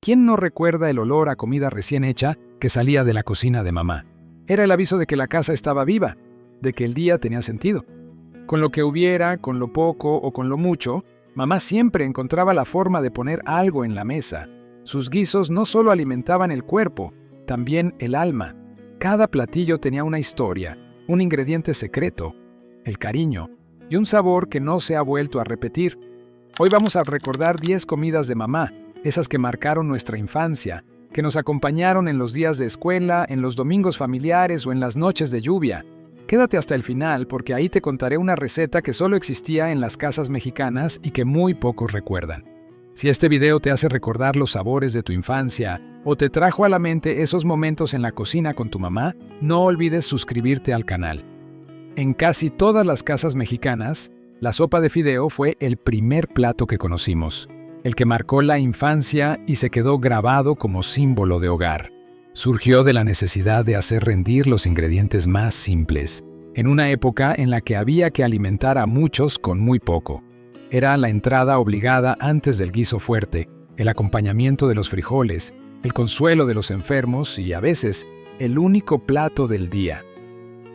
¿Quién no recuerda el olor a comida recién hecha que salía de la cocina de mamá? Era el aviso de que la casa estaba viva, de que el día tenía sentido. Con lo que hubiera, con lo poco o con lo mucho, mamá siempre encontraba la forma de poner algo en la mesa. Sus guisos no solo alimentaban el cuerpo, también el alma. Cada platillo tenía una historia, un ingrediente secreto, el cariño y un sabor que no se ha vuelto a repetir. Hoy vamos a recordar 10 comidas de mamá, esas que marcaron nuestra infancia, que nos acompañaron en los días de escuela, en los domingos familiares o en las noches de lluvia. Quédate hasta el final porque ahí te contaré una receta que solo existía en las casas mexicanas y que muy pocos recuerdan. Si este video te hace recordar los sabores de tu infancia o te trajo a la mente esos momentos en la cocina con tu mamá, no olvides suscribirte al canal. En casi todas las casas mexicanas, la sopa de fideo fue el primer plato que conocimos, el que marcó la infancia y se quedó grabado como símbolo de hogar. Surgió de la necesidad de hacer rendir los ingredientes más simples, en una época en la que había que alimentar a muchos con muy poco. Era la entrada obligada antes del guiso fuerte, el acompañamiento de los frijoles, el consuelo de los enfermos y, a veces, el único plato del día.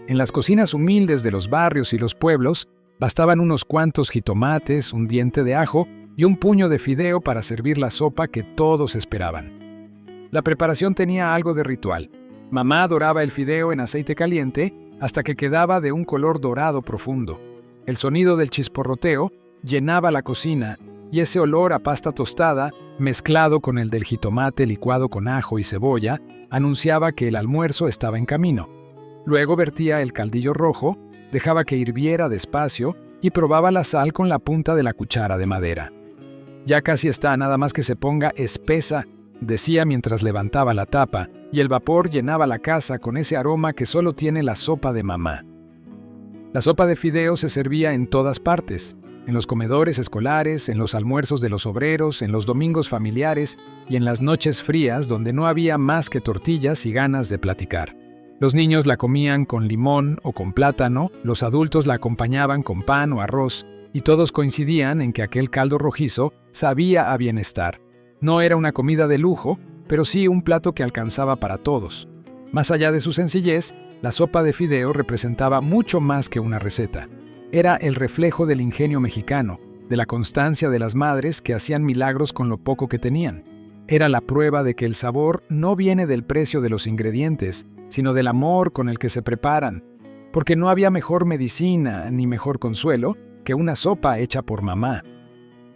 En las cocinas humildes de los barrios y los pueblos, bastaban unos cuantos jitomates, un diente de ajo y un puño de fideo para servir la sopa que todos esperaban. La preparación tenía algo de ritual. Mamá doraba el fideo en aceite caliente hasta que quedaba de un color dorado profundo. El sonido del chisporroteo llenaba la cocina y ese olor a pasta tostada, mezclado con el del jitomate licuado con ajo y cebolla, anunciaba que el almuerzo estaba en camino. Luego vertía el caldillo rojo, dejaba que hirviera despacio y probaba la sal con la punta de la cuchara de madera. Ya casi está, nada más que se ponga espesa, decía mientras levantaba la tapa, y el vapor llenaba la casa con ese aroma que solo tiene la sopa de mamá. La sopa de fideo se servía en todas partes, en los comedores escolares, en los almuerzos de los obreros, en los domingos familiares y en las noches frías donde no había más que tortillas y ganas de platicar. Los niños la comían con limón o con plátano, los adultos la acompañaban con pan o arroz, y todos coincidían en que aquel caldo rojizo sabía a bienestar. No era una comida de lujo, pero sí un plato que alcanzaba para todos. Más allá de su sencillez, la sopa de fideo representaba mucho más que una receta. Era el reflejo del ingenio mexicano, de la constancia de las madres que hacían milagros con lo poco que tenían. Era la prueba de que el sabor no viene del precio de los ingredientes, sino del amor con el que se preparan, porque no había mejor medicina ni mejor consuelo que una sopa hecha por mamá.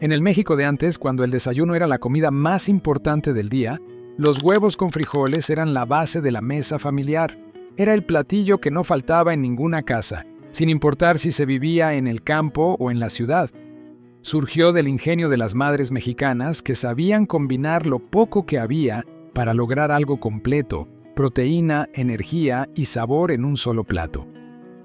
En el México de antes, cuando el desayuno era la comida más importante del día, los huevos con frijoles eran la base de la mesa familiar. Era el platillo que no faltaba en ninguna casa, sin importar si se vivía en el campo o en la ciudad. Surgió del ingenio de las madres mexicanas que sabían combinar lo poco que había para lograr algo completo, proteína, energía y sabor en un solo plato.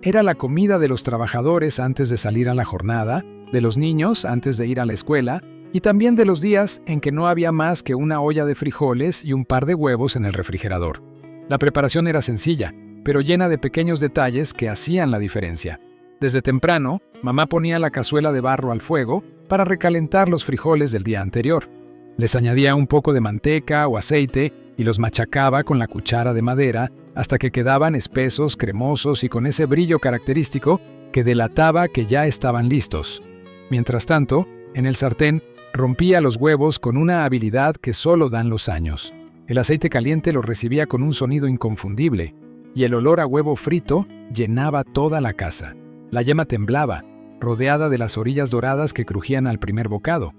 Era la comida de los trabajadores antes de salir a la jornada, de los niños antes de ir a la escuela y también de los días en que no había más que una olla de frijoles y un par de huevos en el refrigerador. La preparación era sencilla, pero llena de pequeños detalles que hacían la diferencia. Desde temprano, mamá ponía la cazuela de barro al fuego para recalentar los frijoles del día anterior. Les añadía un poco de manteca o aceite y los machacaba con la cuchara de madera hasta que quedaban espesos, cremosos y con ese brillo característico que delataba que ya estaban listos. Mientras tanto, en el sartén rompía los huevos con una habilidad que solo dan los años. El aceite caliente los recibía con un sonido inconfundible y el olor a huevo frito llenaba toda la casa. La yema temblaba, rodeada de las orillas doradas que crujían al primer bocado.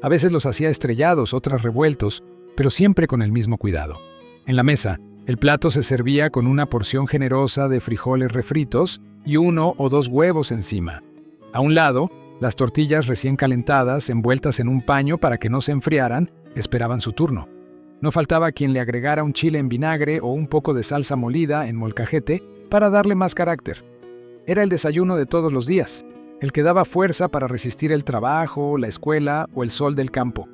A veces los hacía estrellados, otras revueltos, pero siempre con el mismo cuidado. En la mesa, el plato se servía con una porción generosa de frijoles refritos y 1 o 2 huevos encima. A un lado, las tortillas recién calentadas, envueltas en un paño para que no se enfriaran, esperaban su turno. No faltaba quien le agregara un chile en vinagre o un poco de salsa molida en molcajete para darle más carácter. Era el desayuno de todos los días, el que daba fuerza para resistir el trabajo, la escuela o el sol del campo.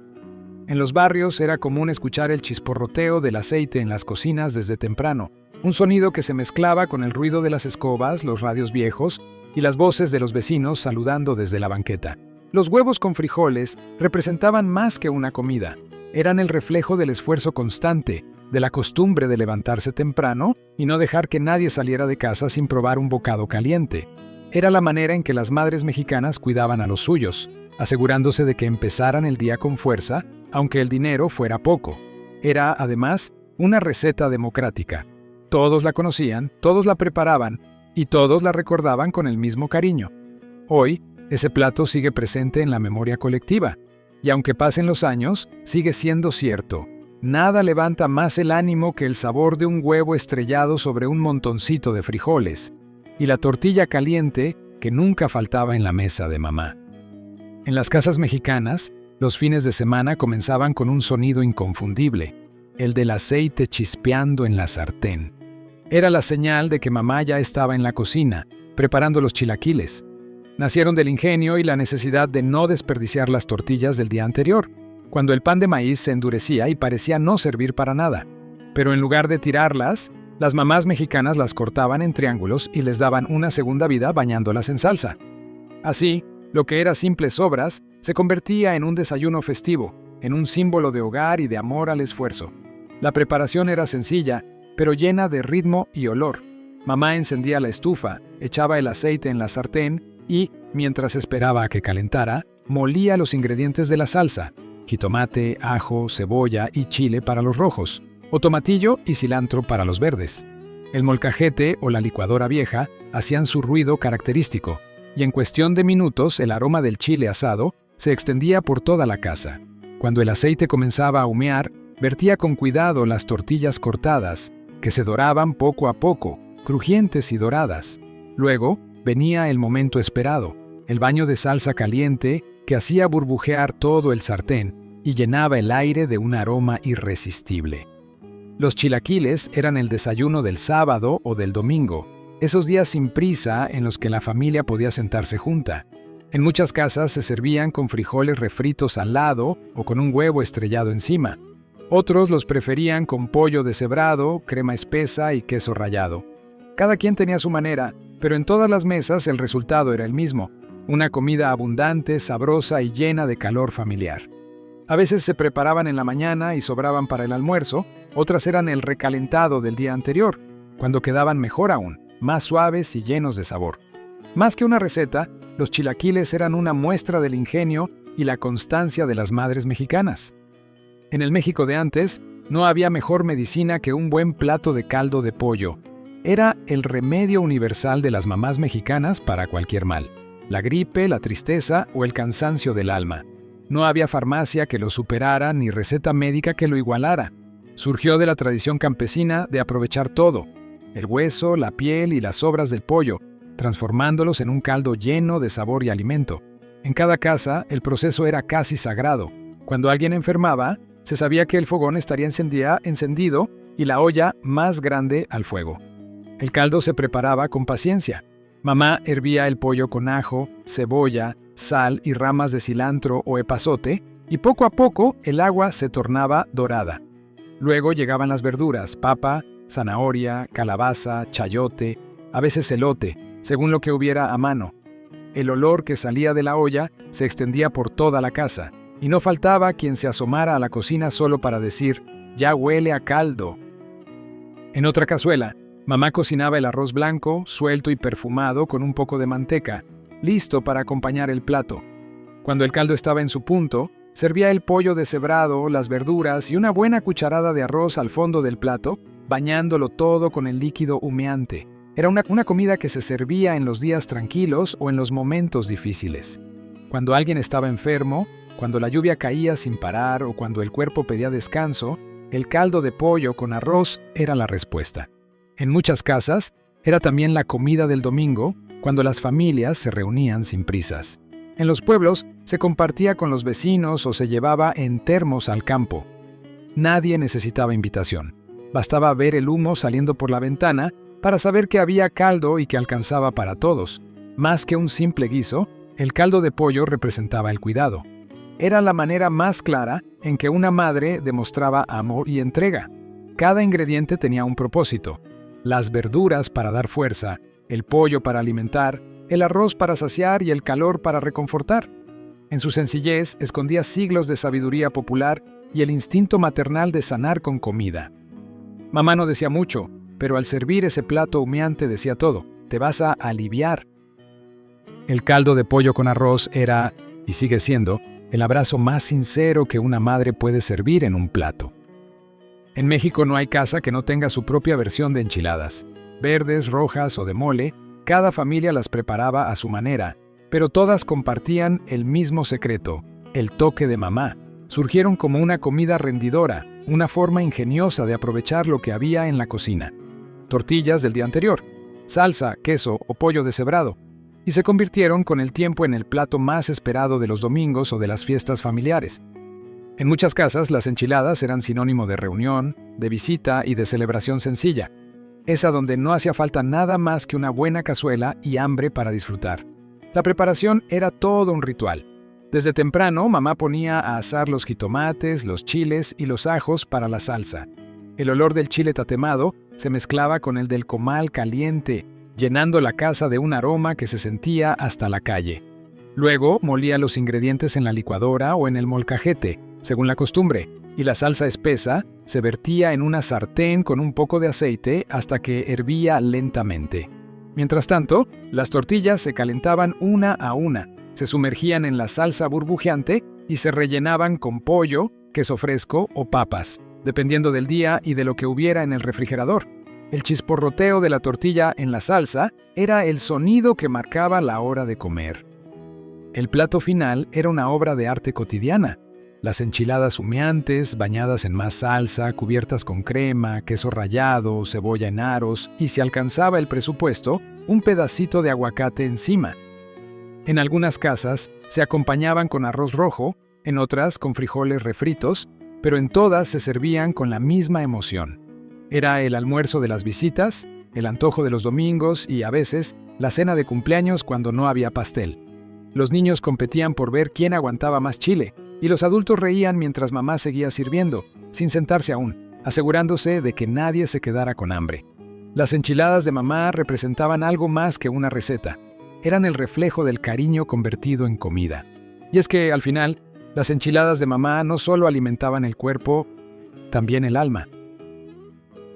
En los barrios era común escuchar el chisporroteo del aceite en las cocinas desde temprano, un sonido que se mezclaba con el ruido de las escobas, los radios viejos y las voces de los vecinos saludando desde la banqueta. Los huevos con frijoles representaban más que una comida. Eran el reflejo del esfuerzo constante, de la costumbre de levantarse temprano y no dejar que nadie saliera de casa sin probar un bocado caliente. Era la manera en que las madres mexicanas cuidaban a los suyos, asegurándose de que empezaran el día con fuerza, aunque el dinero fuera poco. Era, además, una receta democrática. Todos la conocían, todos la preparaban y todos la recordaban con el mismo cariño. Hoy, ese plato sigue presente en la memoria colectiva, y aunque pasen los años, sigue siendo cierto. Nada levanta más el ánimo que el sabor de un huevo estrellado sobre un montoncito de frijoles, y la tortilla caliente que nunca faltaba en la mesa de mamá. En las casas mexicanas, los fines de semana comenzaban con un sonido inconfundible, el del aceite chispeando en la sartén. Era la señal de que mamá ya estaba en la cocina, preparando los chilaquiles. Nacieron del ingenio y la necesidad de no desperdiciar las tortillas del día anterior, cuando el pan de maíz se endurecía y parecía no servir para nada. Pero en lugar de tirarlas, las mamás mexicanas las cortaban en triángulos y les daban una segunda vida bañándolas en salsa. Así, lo que era simples sobras se convertía en un desayuno festivo, en un símbolo de hogar y de amor al esfuerzo. La preparación era sencilla, pero llena de ritmo y olor. Mamá encendía la estufa, echaba el aceite en la sartén y, mientras esperaba a que calentara, molía los ingredientes de la salsa: jitomate, ajo, cebolla y chile para los rojos, o tomatillo y cilantro para los verdes. El molcajete o la licuadora vieja hacían su ruido característico, y en cuestión de minutos el aroma del chile asado se extendía por toda la casa. Cuando el aceite comenzaba a humear, vertía con cuidado las tortillas cortadas, que se doraban poco a poco, crujientes y doradas. Luego venía el momento esperado, el baño de salsa caliente que hacía burbujear todo el sartén y llenaba el aire de un aroma irresistible. Los chilaquiles eran el desayuno del sábado o del domingo, esos días sin prisa en los que la familia podía sentarse junta. En muchas casas se servían con frijoles refritos al lado o con un huevo estrellado encima. Otros los preferían con pollo deshebrado, crema espesa y queso rallado. Cada quien tenía su manera, pero en todas las mesas el resultado era el mismo: una comida abundante, sabrosa y llena de calor familiar. A veces se preparaban en la mañana y sobraban para el almuerzo, otras eran el recalentado del día anterior, cuando quedaban mejor aún, más suaves y llenos de sabor. Más que una receta, los chilaquiles eran una muestra del ingenio y la constancia de las madres mexicanas. En el México de antes, no había mejor medicina que un buen plato de caldo de pollo. Era el remedio universal de las mamás mexicanas para cualquier mal: la gripe, la tristeza o el cansancio del alma. No había farmacia que lo superara ni receta médica que lo igualara. Surgió de la tradición campesina de aprovechar todo: el hueso, la piel y las sobras del pollo, transformándolos en un caldo lleno de sabor y alimento. En cada casa, el proceso era casi sagrado. Cuando alguien enfermaba, se sabía que el fogón estaría encendido y la olla más grande al fuego. El caldo se preparaba con paciencia. Mamá hervía el pollo con ajo, cebolla, sal y ramas de cilantro o epazote, y poco a poco el agua se tornaba dorada. Luego llegaban las verduras: papa, zanahoria, calabaza, chayote, a veces elote, según lo que hubiera a mano. El olor que salía de la olla se extendía por toda la casa, y no faltaba quien se asomara a la cocina solo para decir: «Ya huele a caldo». En otra cazuela, mamá cocinaba el arroz blanco, suelto y perfumado con un poco de manteca, listo para acompañar el plato. Cuando el caldo estaba en su punto, servía el pollo deshebrado, las verduras y una buena cucharada de arroz al fondo del plato, bañándolo todo con el líquido humeante. Era una comida que se servía en los días tranquilos o en los momentos difíciles. Cuando alguien estaba enfermo, cuando la lluvia caía sin parar o cuando el cuerpo pedía descanso, el caldo de pollo con arroz era la respuesta. En muchas casas, era también la comida del domingo, cuando las familias se reunían sin prisas. En los pueblos se compartía con los vecinos o se llevaba en termos al campo. Nadie necesitaba invitación. Bastaba ver el humo saliendo por la ventana para saber que había caldo y que alcanzaba para todos. Más que un simple guiso, el caldo de pollo representaba el cuidado. Era la manera más clara en que una madre demostraba amor y entrega. Cada ingrediente tenía un propósito: las verduras para dar fuerza, el pollo para alimentar, el arroz para saciar y el calor para reconfortar. En su sencillez escondía siglos de sabiduría popular y el instinto maternal de sanar con comida. Mamá no decía mucho, pero al servir ese plato humeante decía todo: te vas a aliviar. El caldo de pollo con arroz era, y sigue siendo, el abrazo más sincero que una madre puede servir en un plato. En México no hay casa que no tenga su propia versión de enchiladas. Verdes, rojas o de mole, cada familia las preparaba a su manera, pero todas compartían el mismo secreto: el toque de mamá. Surgieron como una comida rendidora, una forma ingeniosa de aprovechar lo que había en la cocina. Tortillas del día anterior, salsa, queso o pollo deshebrado, y se convirtieron con el tiempo en el plato más esperado de los domingos o de las fiestas familiares. En muchas casas, las enchiladas eran sinónimo de reunión, de visita y de celebración sencilla, esa donde no hacía falta nada más que una buena cazuela y hambre para disfrutar. La preparación era todo un ritual. Desde temprano, mamá ponía a asar los jitomates, los chiles y los ajos para la salsa. El olor del chile tatemado se mezclaba con el del comal caliente, llenando la casa de un aroma que se sentía hasta la calle. Luego molía los ingredientes en la licuadora o en el molcajete, según la costumbre, y la salsa espesa se vertía en una sartén con un poco de aceite hasta que hervía lentamente. Mientras tanto, las tortillas se calentaban una a una, se sumergían en la salsa burbujeante y se rellenaban con pollo, queso fresco o papas, dependiendo del día y de lo que hubiera en el refrigerador. El chisporroteo de la tortilla en la salsa era el sonido que marcaba la hora de comer. El plato final era una obra de arte cotidiana. Las enchiladas humeantes, bañadas en más salsa, cubiertas con crema, queso rallado, cebolla en aros y, si alcanzaba el presupuesto, un pedacito de aguacate encima. En algunas casas se acompañaban con arroz rojo, en otras con frijoles refritos, pero en todas se servían con la misma emoción. Era el almuerzo de las visitas, el antojo de los domingos y, a veces, la cena de cumpleaños cuando no había pastel. Los niños competían por ver quién aguantaba más chile, y los adultos reían mientras mamá seguía sirviendo, sin sentarse aún, asegurándose de que nadie se quedara con hambre. Las enchiladas de mamá representaban algo más que una receta. Eran el reflejo del cariño convertido en comida. Y es que, al final, las enchiladas de mamá no solo alimentaban el cuerpo, también el alma.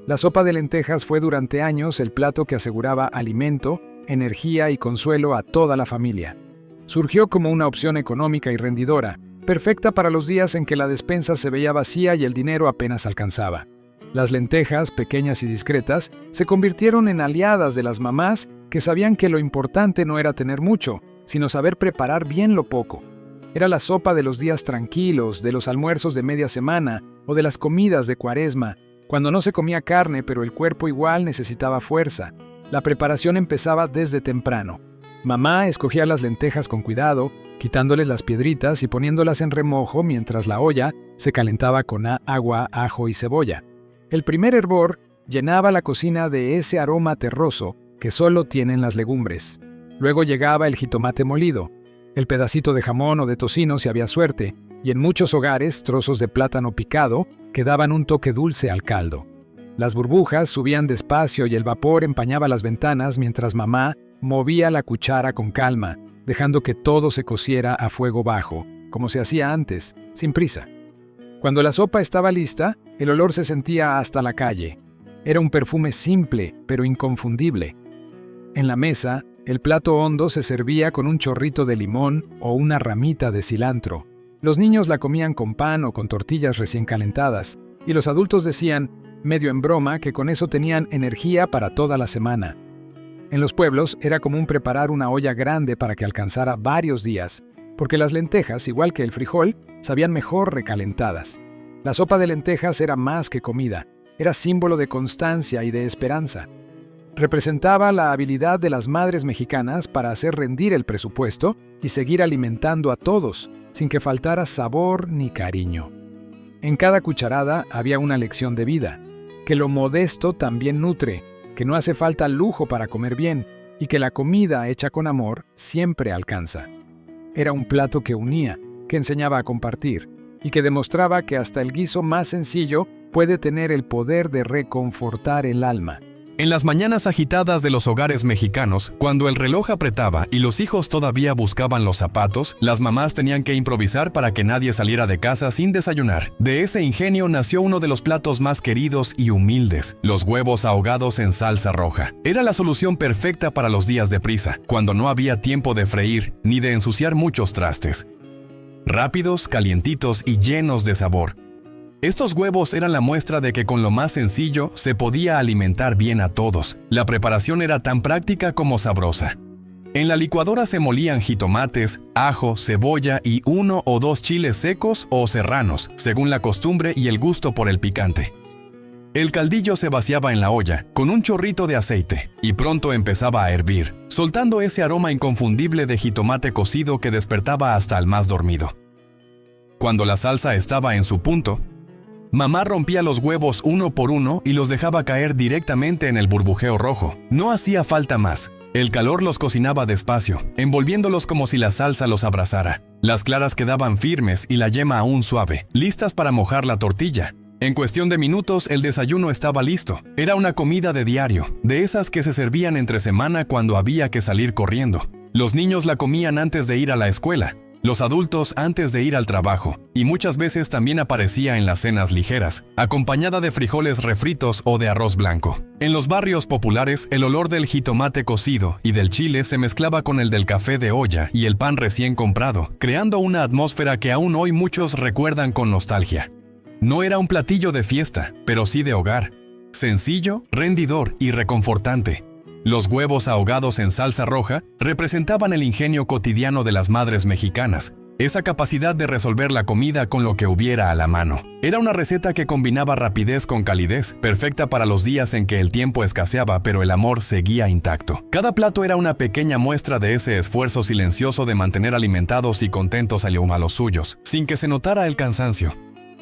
La sopa de lentejas fue durante años el plato que aseguraba alimento, energía y consuelo a toda la familia. Surgió como una opción económica y rendidora, perfecta para los días en que la despensa se veía vacía y el dinero apenas alcanzaba. Las lentejas, pequeñas y discretas, se convirtieron en aliadas de las mamás que sabían que lo importante no era tener mucho, sino saber preparar bien lo poco. Era la sopa de los días tranquilos, de los almuerzos de media semana o de las comidas de Cuaresma, cuando no se comía carne pero el cuerpo igual necesitaba fuerza. La preparación empezaba desde temprano. Mamá escogía las lentejas con cuidado, quitándoles las piedritas y poniéndolas en remojo mientras la olla se calentaba con agua, ajo y cebolla. El primer hervor llenaba la cocina de ese aroma terroso que solo tienen las legumbres. Luego llegaba el jitomate molido, el pedacito de jamón o de tocino si había suerte, y en muchos hogares trozos de plátano picado que daban un toque dulce al caldo. Las burbujas subían despacio y el vapor empañaba las ventanas mientras mamá movía la cuchara con calma, dejando que todo se cociera a fuego bajo, como se hacía antes, sin prisa. Cuando la sopa estaba lista, el olor se sentía hasta la calle. Era un perfume simple, pero inconfundible. En la mesa, el plato hondo se servía con un chorrito de limón o una ramita de cilantro. Los niños la comían con pan o con tortillas recién calentadas, y los adultos decían, medio en broma, que con eso tenían energía para toda la semana. En los pueblos era común preparar una olla grande para que alcanzara varios días, porque las lentejas, igual que el frijol, sabían mejor recalentadas. La sopa de lentejas era más que comida, era símbolo de constancia y de esperanza. Representaba la habilidad de las madres mexicanas para hacer rendir el presupuesto y seguir alimentando a todos, sin que faltara sabor ni cariño. En cada cucharada había una lección de vida, que lo modesto también nutre, que no hace falta lujo para comer bien y que la comida hecha con amor siempre alcanza. Era un plato que unía, que enseñaba a compartir y que demostraba que hasta el guiso más sencillo puede tener el poder de reconfortar el alma. En las mañanas agitadas de los hogares mexicanos, cuando el reloj apretaba y los hijos todavía buscaban los zapatos, las mamás tenían que improvisar para que nadie saliera de casa sin desayunar. De ese ingenio nació uno de los platos más queridos y humildes, los huevos ahogados en salsa roja. Era la solución perfecta para los días de prisa, cuando no había tiempo de freír ni de ensuciar muchos trastes. Rápidos, calientitos y llenos de sabor. Estos huevos eran la muestra de que con lo más sencillo se podía alimentar bien a todos. La preparación era tan práctica como sabrosa. En la licuadora se molían jitomates, ajo, cebolla y 1 o 2 chiles secos o serranos, según la costumbre y el gusto por el picante. El caldillo se vaciaba en la olla, con un chorrito de aceite, y pronto empezaba a hervir, soltando ese aroma inconfundible de jitomate cocido que despertaba hasta al más dormido. Cuando la salsa estaba en su punto, mamá rompía los huevos uno por uno y los dejaba caer directamente en el burbujeo rojo. No hacía falta más. El calor los cocinaba despacio, envolviéndolos como si la salsa los abrazara. Las claras quedaban firmes y la yema aún suave, listas para mojar la tortilla. En cuestión de minutos, el desayuno estaba listo. Era una comida de diario, de esas que se servían entre semana cuando había que salir corriendo. Los niños la comían antes de ir a la escuela, los adultos antes de ir al trabajo, y muchas veces también aparecía en las cenas ligeras, acompañada de frijoles refritos o de arroz blanco. En los barrios populares, el olor del jitomate cocido y del chile se mezclaba con el del café de olla y el pan recién comprado, creando una atmósfera que aún hoy muchos recuerdan con nostalgia. No era un platillo de fiesta, pero sí de hogar. Sencillo, rendidor y reconfortante. Los huevos ahogados en salsa roja representaban el ingenio cotidiano de las madres mexicanas, esa capacidad de resolver la comida con lo que hubiera a la mano. Era una receta que combinaba rapidez con calidez, perfecta para los días en que el tiempo escaseaba pero el amor seguía intacto. Cada plato era una pequeña muestra de ese esfuerzo silencioso de mantener alimentados y contentos a los suyos, sin que se notara el cansancio.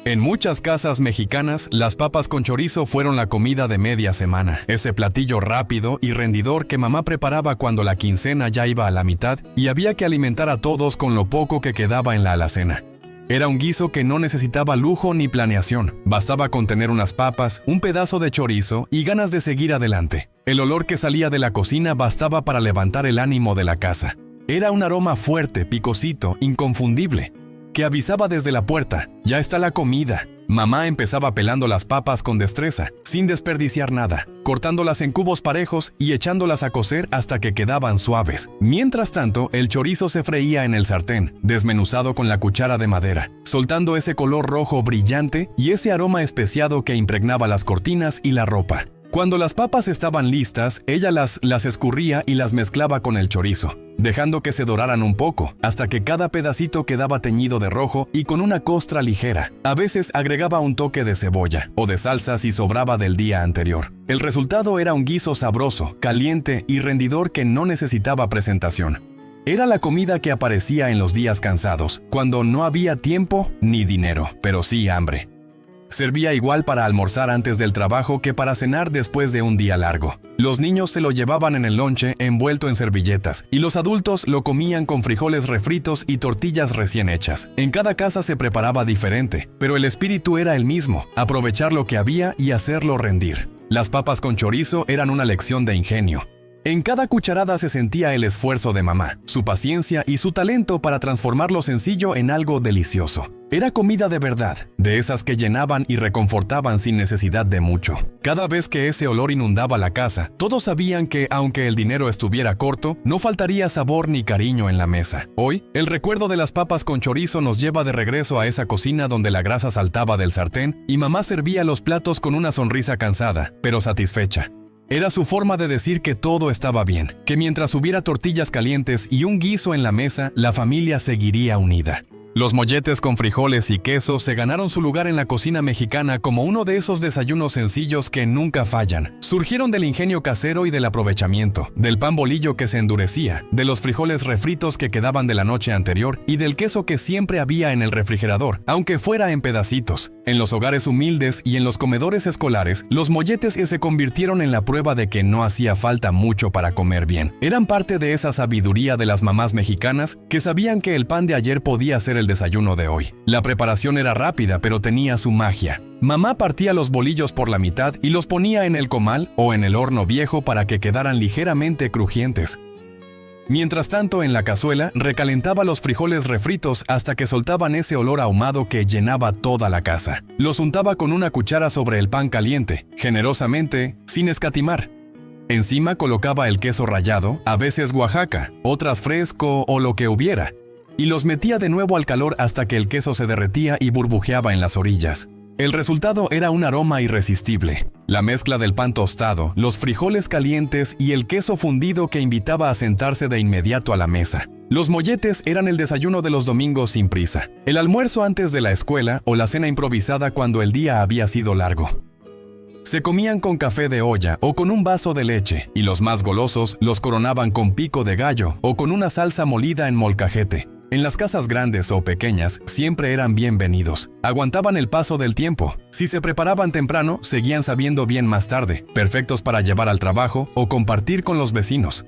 En muchas casas mexicanas, las papas con chorizo fueron la comida de media semana. Ese platillo rápido y rendidor que mamá preparaba cuando la quincena ya iba a la mitad y había que alimentar a todos con lo poco que quedaba en la alacena. Era un guiso que no necesitaba lujo ni planeación. Bastaba con tener unas papas, un pedazo de chorizo y ganas de seguir adelante. El olor que salía de la cocina bastaba para levantar el ánimo de la casa. Era un aroma fuerte, picosito, inconfundible, que avisaba desde la puerta: ya está la comida. Mamá empezaba pelando las papas con destreza, sin desperdiciar nada, cortándolas en cubos parejos y echándolas a cocer hasta que quedaban suaves. Mientras tanto, el chorizo se freía en el sartén, desmenuzado con la cuchara de madera, soltando ese color rojo brillante y ese aroma especiado que impregnaba las cortinas y la ropa. Cuando las papas estaban listas, ella las escurría y las mezclaba con el chorizo, dejando que se doraran un poco, hasta que cada pedacito quedaba teñido de rojo y con una costra ligera. A veces agregaba un toque de cebolla o de salsa si sobraba del día anterior. El resultado era un guiso sabroso, caliente y rendidor que no necesitaba presentación. Era la comida que aparecía en los días cansados, cuando no había tiempo ni dinero, pero sí hambre. Servía igual para almorzar antes del trabajo que para cenar después de un día largo. Los niños se lo llevaban en el lonche envuelto en servilletas y los adultos lo comían con frijoles refritos y tortillas recién hechas. En cada casa se preparaba diferente, pero el espíritu era el mismo: aprovechar lo que había y hacerlo rendir. Las papas con chorizo eran una lección de ingenio. En cada cucharada se sentía el esfuerzo de mamá, su paciencia y su talento para transformar lo sencillo en algo delicioso. Era comida de verdad, de esas que llenaban y reconfortaban sin necesidad de mucho. Cada vez que ese olor inundaba la casa, todos sabían que, aunque el dinero estuviera corto, no faltaría sabor ni cariño en la mesa. Hoy, el recuerdo de las papas con chorizo nos lleva de regreso a esa cocina donde la grasa saltaba del sartén y mamá servía los platos con una sonrisa cansada, pero satisfecha. Era su forma de decir que todo estaba bien, que mientras hubiera tortillas calientes y un guiso en la mesa, la familia seguiría unida. Los molletes con frijoles y queso se ganaron su lugar en la cocina mexicana como uno de esos desayunos sencillos que nunca fallan. Surgieron del ingenio casero y del aprovechamiento, del pan bolillo que se endurecía, de los frijoles refritos que quedaban de la noche anterior y del queso que siempre había en el refrigerador, aunque fuera en pedacitos. En los hogares humildes y en los comedores escolares, los molletes se convirtieron en la prueba de que no hacía falta mucho para comer bien. Eran parte de esa sabiduría de las mamás mexicanas que sabían que el pan de ayer podía ser el el desayuno de hoy. La preparación era rápida, pero tenía su magia. Mamá partía los bolillos por la mitad y los ponía en el comal o en el horno viejo para que quedaran ligeramente crujientes. Mientras tanto, en la cazuela recalentaba los frijoles refritos hasta que soltaban ese olor ahumado que llenaba toda la casa. Los untaba con una cuchara sobre el pan caliente, generosamente, sin escatimar. Encima colocaba el queso rallado, a veces Oaxaca, otras fresco o lo que hubiera, y los metía de nuevo al calor hasta que el queso se derretía y burbujeaba en las orillas. El resultado era un aroma irresistible. La mezcla del pan tostado, los frijoles calientes y el queso fundido que invitaba a sentarse de inmediato a la mesa. Los molletes eran el desayuno de los domingos sin prisa, el almuerzo antes de la escuela o la cena improvisada cuando el día había sido largo. Se comían con café de olla o con un vaso de leche, y los más golosos los coronaban con pico de gallo o con una salsa molida en molcajete. En las casas grandes o pequeñas siempre eran bienvenidos. Aguantaban el paso del tiempo. Si se preparaban temprano, seguían sabiendo bien más tarde, perfectos para llevar al trabajo o compartir con los vecinos.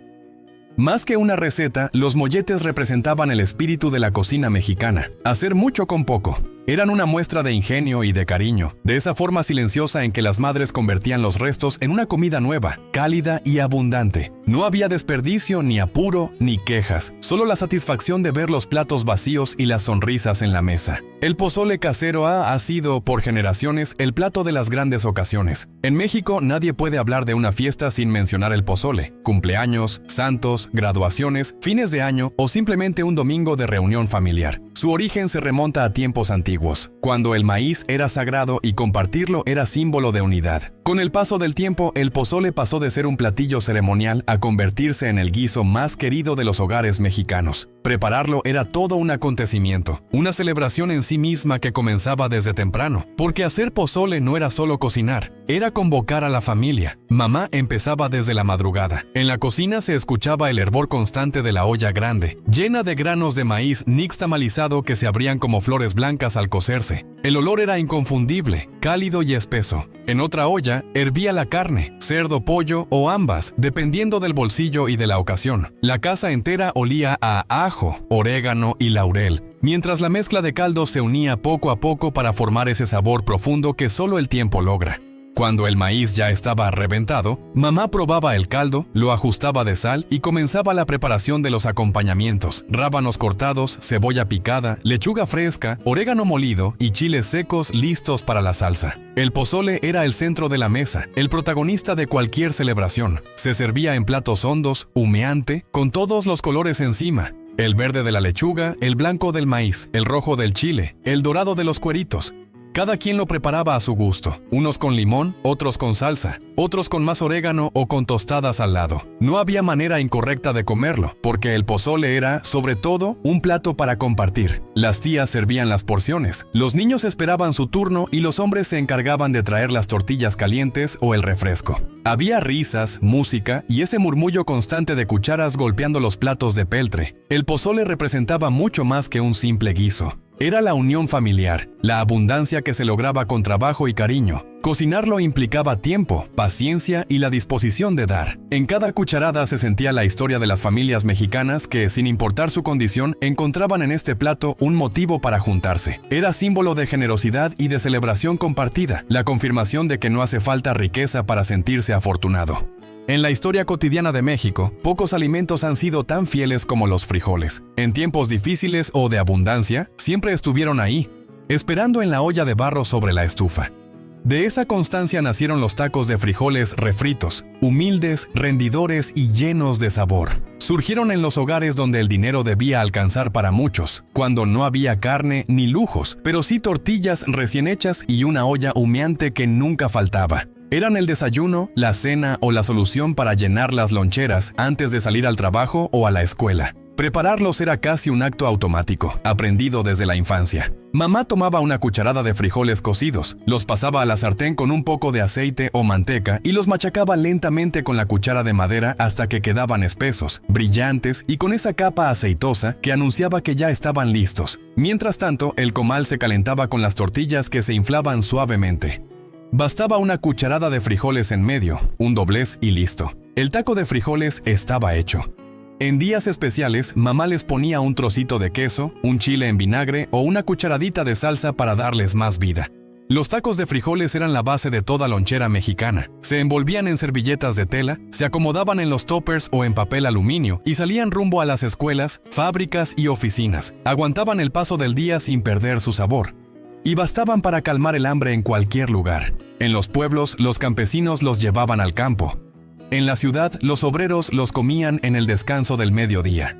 Más que una receta, los molletes representaban el espíritu de la cocina mexicana. Hacer mucho con poco. Eran una muestra de ingenio y de cariño, de esa forma silenciosa en que las madres convertían los restos en una comida nueva, cálida y abundante. No había desperdicio, ni apuro, ni quejas, solo la satisfacción de ver los platos vacíos y las sonrisas en la mesa. El pozole casero ha sido, por generaciones, el plato de las grandes ocasiones. En México nadie puede hablar de una fiesta sin mencionar el pozole. Cumpleaños, santos, graduaciones, fines de año o simplemente un domingo de reunión familiar. Su origen se remonta a tiempos antiguos, cuando el maíz era sagrado y compartirlo era símbolo de unidad. Con el paso del tiempo, el pozole pasó de ser un platillo ceremonial a convertirse en el guiso más querido de los hogares mexicanos. Prepararlo era todo un acontecimiento, una celebración en sí misma que comenzaba desde temprano, porque hacer pozole no era solo cocinar, era convocar a la familia. Mamá empezaba desde la madrugada. En la cocina se escuchaba el hervor constante de la olla grande, llena de granos de maíz nixtamalizado que se abrían como flores blancas al cocerse. El olor era inconfundible, cálido y espeso. En otra olla hervía la carne, cerdo, pollo o ambas, dependiendo del bolsillo y de la ocasión. La casa entera olía a ajo, orégano y laurel, mientras la mezcla de caldos se unía poco a poco para formar ese sabor profundo que solo el tiempo logra. Cuando el maíz ya estaba reventado, mamá probaba el caldo, lo ajustaba de sal y comenzaba la preparación de los acompañamientos: rábanos cortados, cebolla picada, lechuga fresca, orégano molido y chiles secos listos para la salsa. El pozole era el centro de la mesa, el protagonista de cualquier celebración. Se servía en platos hondos, humeante, con todos los colores encima: el verde de la lechuga, el blanco del maíz, el rojo del chile, el dorado de los cueritos. Cada quien lo preparaba a su gusto, unos con limón, otros con salsa, otros con más orégano o con tostadas al lado. No había manera incorrecta de comerlo, porque el pozole era, sobre todo, un plato para compartir. Las tías servían las porciones, los niños esperaban su turno y los hombres se encargaban de traer las tortillas calientes o el refresco. Había risas, música y ese murmullo constante de cucharas golpeando los platos de peltre. El pozole representaba mucho más que un simple guiso. Era la unión familiar, la abundancia que se lograba con trabajo y cariño. Cocinarlo implicaba tiempo, paciencia y la disposición de dar. En cada cucharada se sentía la historia de las familias mexicanas que, sin importar su condición, encontraban en este plato un motivo para juntarse. Era símbolo de generosidad y de celebración compartida, la confirmación de que no hace falta riqueza para sentirse afortunado. En la historia cotidiana de México, pocos alimentos han sido tan fieles como los frijoles. En tiempos difíciles o de abundancia, siempre estuvieron ahí, esperando en la olla de barro sobre la estufa. De esa constancia nacieron los tacos de frijoles refritos, humildes, rendidores y llenos de sabor. Surgieron en los hogares donde el dinero debía alcanzar para muchos, cuando no había carne ni lujos, pero sí tortillas recién hechas y una olla humeante que nunca faltaba. Eran el desayuno, la cena o la solución para llenar las loncheras antes de salir al trabajo o a la escuela. Prepararlos era casi un acto automático, aprendido desde la infancia. Mamá tomaba una cucharada de frijoles cocidos, los pasaba a la sartén con un poco de aceite o manteca y los machacaba lentamente con la cuchara de madera hasta que quedaban espesos, brillantes y con esa capa aceitosa que anunciaba que ya estaban listos. Mientras tanto, el comal se calentaba con las tortillas que se inflaban suavemente. Bastaba una cucharada de frijoles en medio, un doblez y listo. El taco de frijoles estaba hecho. En días especiales, mamá les ponía un trocito de queso, un chile en vinagre o una cucharadita de salsa para darles más vida. Los tacos de frijoles eran la base de toda lonchera mexicana. Se envolvían en servilletas de tela, se acomodaban en los toppers o en papel aluminio y salían rumbo a las escuelas, fábricas y oficinas. Aguantaban el paso del día sin perder su sabor. Y bastaban para calmar el hambre en cualquier lugar. En los pueblos, los campesinos los llevaban al campo. En la ciudad, los obreros los comían en el descanso del mediodía.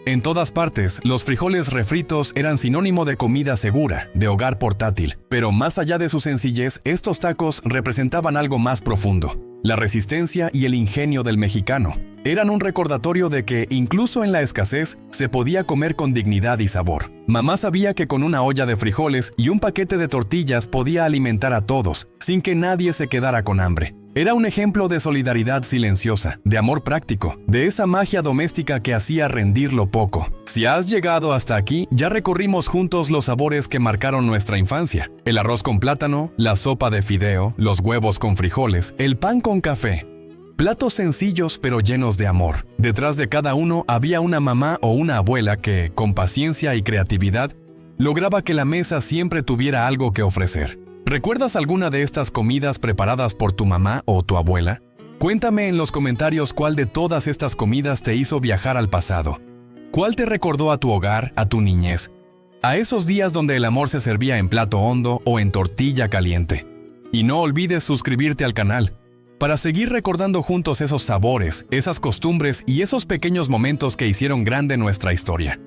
En todas partes, los frijoles refritos eran sinónimo de comida segura, de hogar portátil. Pero más allá de su sencillez, estos tacos representaban algo más profundo: la resistencia y el ingenio del mexicano. Eran un recordatorio de que, incluso en la escasez, se podía comer con dignidad y sabor. Mamá sabía que con una olla de frijoles y un paquete de tortillas podía alimentar a todos, sin que nadie se quedara con hambre. Era un ejemplo de solidaridad silenciosa, de amor práctico, de esa magia doméstica que hacía rendir lo poco. Si has llegado hasta aquí, ya recorrimos juntos los sabores que marcaron nuestra infancia: el arroz con plátano, la sopa de fideo, los huevos con frijoles, el pan con café. Platos sencillos pero llenos de amor. Detrás de cada uno había una mamá o una abuela que, con paciencia y creatividad, lograba que la mesa siempre tuviera algo que ofrecer. ¿Recuerdas alguna de estas comidas preparadas por tu mamá o tu abuela? Cuéntame en los comentarios cuál de todas estas comidas te hizo viajar al pasado. ¿Cuál te recordó a tu hogar, a tu niñez? A esos días donde el amor se servía en plato hondo o en tortilla caliente. Y no olvides suscribirte al canal para seguir recordando juntos esos sabores, esas costumbres y esos pequeños momentos que hicieron grande nuestra historia.